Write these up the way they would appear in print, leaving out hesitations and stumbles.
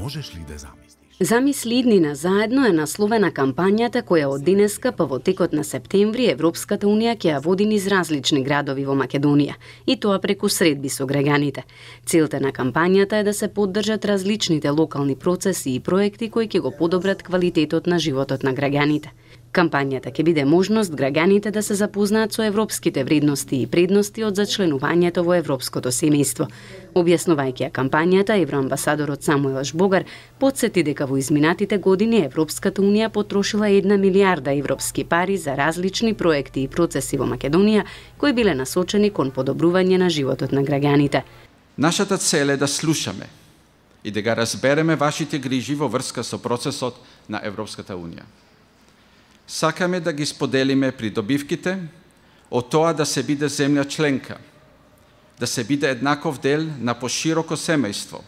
Можеш ли да замислиш? Замисли иднина заедно е насловена кампањата која од денеска па во текот на септември Европската унија ќе ја води низ различни градови во Македонија, и тоа преку средби со граѓаните. Целта на кампањата е да се поддржат различните локални процеси и проекти кои ќе го подобрат квалитетот на животот на граѓаните. Кампањата ќе биде можност граѓаните да се запознаат со европските вредности и предности од зачленувањето во европското семејство. Објаснувајќи ја кампањата, евроамбасадорот Самуел Жбогар потсети дека во изминатите години Европската унија потрошила 1 милијарда европски пари за различни проекти и процеси во Македонија кои биле насочени кон подобрување на животот на граѓаните. Нашата цел е да слушаме и да ga разбереме вашите грижи во врска со процесот на Европската унија. Сакаме да ги споделиме придобивките од тоа да се биде земја членка, да се биде еднаков дел на пошироко семејство,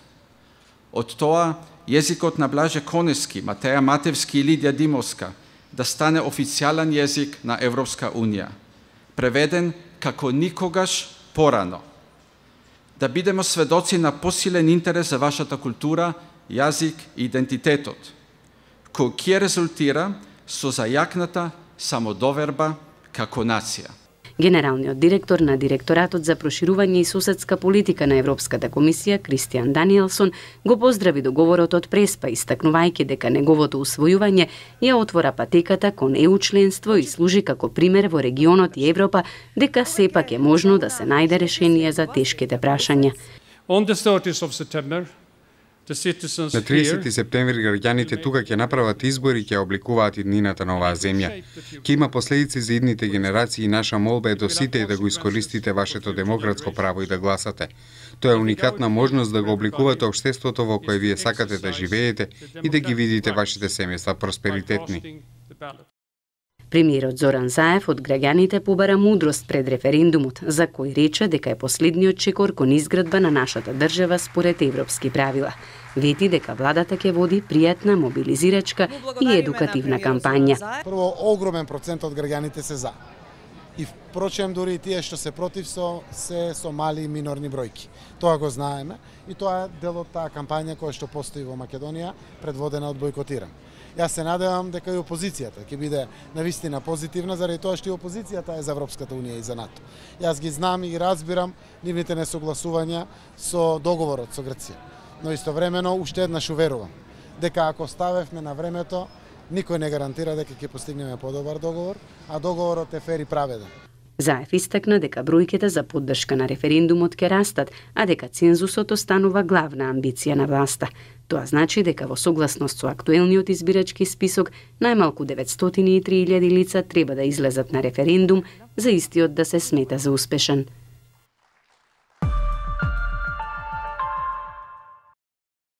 од тоа језикот на Блаже Конески, Матеја Матевски и Лидија Димовска да стане официјален језик на Европска унија, преведен како никогаш порано. Да бидеме сведоци на посилен интерес за вашата култура, јазик и идентитетот, кој ќе резултира со зајакната самодоверба како нација. Генералниот директор на Директоратот за проширување и соседска политика на Европската комисија, Кристијан Даниелсон, го поздрави договорот од Преспа, истакнувајќи дека неговото усвојување ја отвора патеката кон ЕУ членство и служи како пример во регионот и Европа дека сепак е можно да се најде решение за тешките прашања. На 30 септември граѓаните тука ќе направат избори и ќе обликуваат иднината на оваа земја. Ќе има последици за идните генерации и наша молба е до сите да го искористите вашето демократско право и да гласате. Тоа е уникатна можност да го обликувате општеството во кое вие сакате да живеете и да ги видите вашите семејства просперитетни. Премиерот Зоран Заев од граѓаните побара мудрост пред референдумот, за кој рече дека е последниот чекор кон изградба на нашата држава според европски правила. Вети дека владата ќе води пријатна, мобилизирачка и едукативна кампања. Прво, огромен процент од граѓаните се за. И впрочем, дури и тие што се против се со мали и минорни бројки. Тоа го знаеме и тоа е дел од таа кампања која што постои во Македонија, предводена од Бојкотиран. Јас се надевам дека и опозицијата ќе биде навистина позитивна, заради тоа што и опозицијата е за Европската унија и за НАТО. Јас ги знам и ги разбирам нивните несогласувања со договорот со Грција. Но истовремено уште еднаш уверувам дека ако ставевме на времето, никој не гарантира дека ќе постигнеме подобар договор, а договорот е фер и праведен. Заев истакна дека бројките за поддршка на референдумот ќе растат, а дека цензусот останува главна амбиција на власта. Тоа значи дека во согласност со актуелниот избирачки список, најмалку 903.000 лица треба да излезат на референдум за истиот да се смета за успешен.